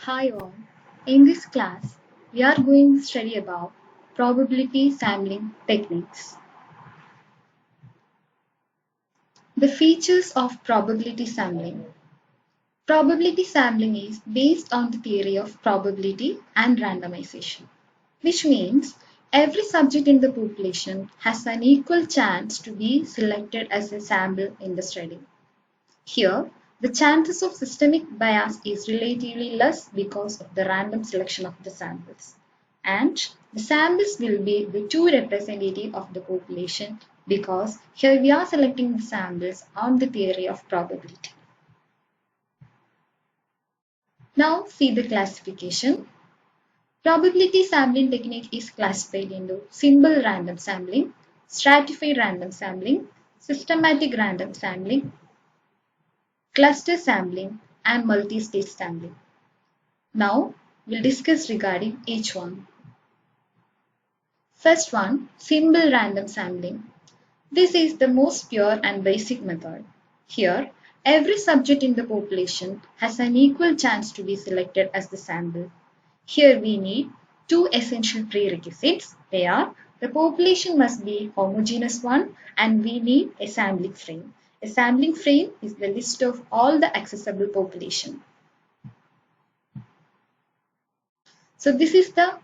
Hi all. In this class, we are going to study about probability sampling techniques. The features of probability sampling. Probability sampling is based on the theory of probability and randomization, which means every subject in the population has an equal chance to be selected as a sample in the study. Here, the chances of systemic bias is relatively less because of the random selection of the samples. And the samples will be the true representative of the population because here we are selecting the samples on the theory of probability. Now see the classification. Probability sampling technique is classified into simple random sampling, stratified random sampling, systematic random sampling, cluster sampling and multi-stage sampling. Now we'll discuss regarding each one. First one, simple random sampling. This is the most pure and basic method. Here, every subject in the population has an equal chance to be selected as the sample. Here we need two essential prerequisites. They are the population must be homogeneous one and we need a sampling frame. A sampling frame is the list of all the accessible population. So this is the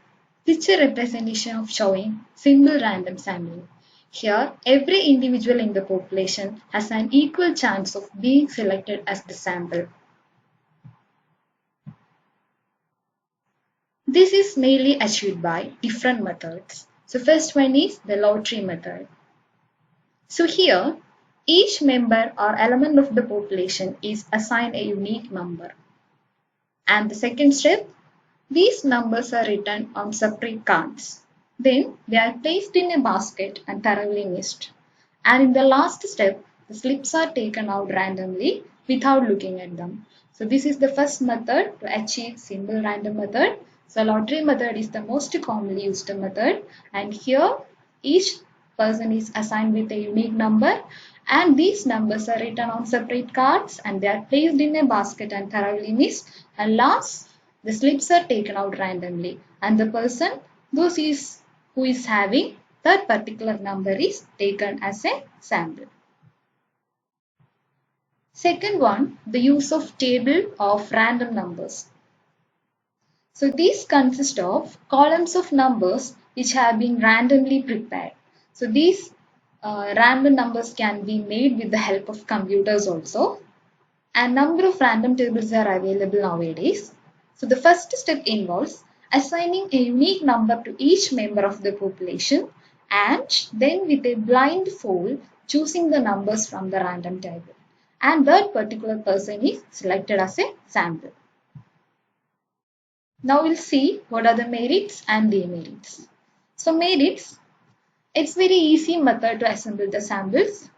picture representation of showing simple random sampling. Here, every individual in the population has an equal chance of being selected as the sample. This is mainly achieved by different methods. So first one is the lottery method. So here, each member or element of the population is assigned a unique number. And the second step, these numbers are written on separate cards. Then they are placed in a basket and thoroughly mixed. And in the last step, the slips are taken out randomly without looking at them. So this is the first method to achieve simple random method. So lottery method is the most commonly used method. And here each person is assigned with a unique number and these numbers are written on separate cards and they are placed in a basket and thoroughly mixed. And last, the slips are taken out randomly and the person who is having that particular number is taken as a sample. Second one, the use of table of random numbers. So these consist of columns of numbers which have been randomly prepared. So these random numbers can be made with the help of computers also. A number of random tables are available nowadays. So the first step involves assigning a unique number to each member of the population and then with a blindfold choosing the numbers from the random table. And that particular person is selected as a sample. Now we'll see what are the merits and demerits. So merits, it's very easy method to assemble the samples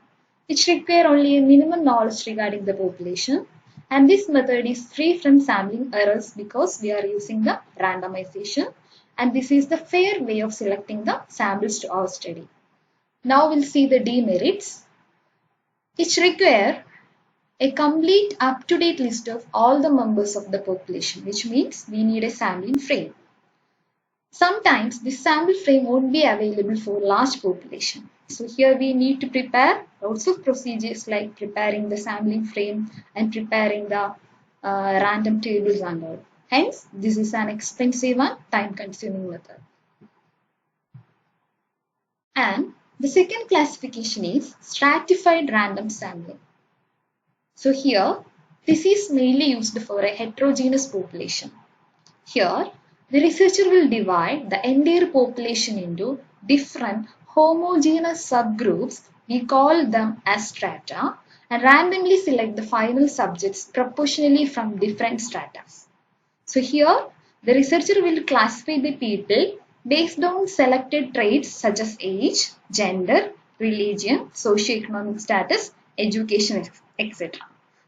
which require only a minimum knowledge regarding the population. And this method is free from sampling errors because we are using the randomization. And this is the fair way of selecting the samples to our study. Now we'll see the demerits, which require a complete up-to-date list of all the members of the population, which means we need a sampling frame. Sometimes this sample frame won't be available for large population. So here we need to prepare lots of procedures like preparing the sampling frame and preparing the random tables and all. Hence, this is an expensive and time-consuming method. And the second classification is stratified random sampling. So here, this is mainly used for a heterogeneous population. Here, the researcher will divide the entire population into different homogeneous subgroups, we call them as strata, and randomly select the final subjects proportionally from different strata. So here, the researcher will classify the people based on selected traits such as age, gender, religion, socioeconomic status, education, etc.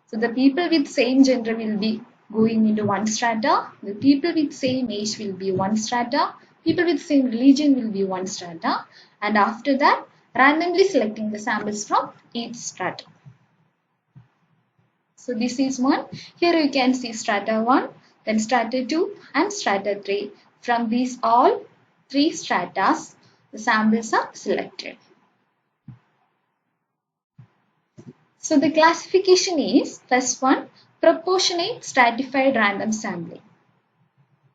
So the people with same gender will be going into one strata, the people with same age will be one strata, people with same religion will be one strata, and after that randomly selecting the samples from each strata. So this is one. Here you can see strata 1. then strata 2 and strata 3. From these all three stratas, the samples are selected. So the classification is first one, proportionate stratified random sampling.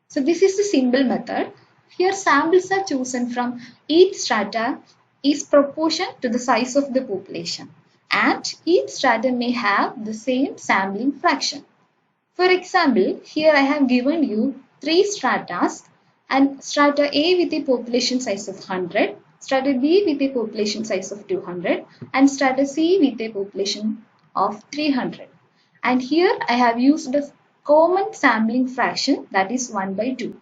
So this is the simple method. Here samples are chosen from each strata is proportion to the size of the population and each strata may have the same sampling fraction. For example, here I have given you three stratas and strata A with a population size of 100, strata B with a population size of 200 and strata C with a population of 300. And here I have used the common sampling fraction, that is 1 by 2.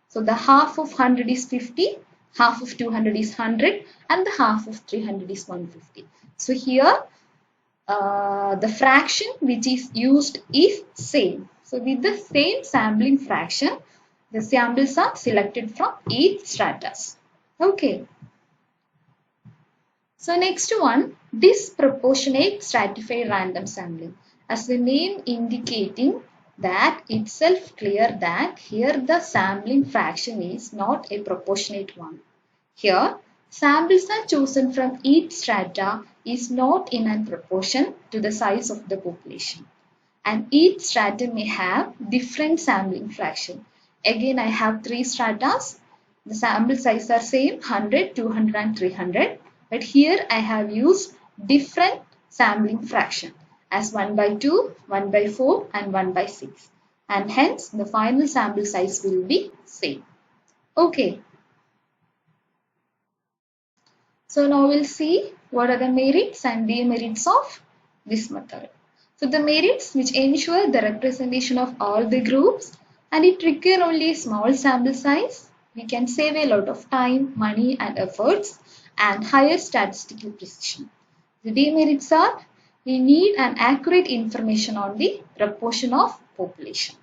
So the half of 100 is 50, half of 200 is 100 and the half of 300 is 150. So here the fraction which is used is same. So with the same sampling fraction, the samples are selected from each stratus. Okay. So next one, disproportionate stratified random sampling. As the name indicating that itself clear that here the sampling fraction is not a proportionate one. Here samples are chosen from each strata is not in a proportion to the size of the population and each strata may have different sampling fraction. Again I have three stratas. The sample size are same 100, 200 and 300, but here I have used different sampling fraction as 1 by 2, 1 by 4 and 1 by 6 and hence the final sample size will be same. Okay. So now we'll see what are the merits and demerits of this method. So the merits which ensure the representation of all the groups and it require only a small sample size. We can save a lot of time, money and efforts and higher statistical precision. The demerits are we need an accurate information on the proportion of population.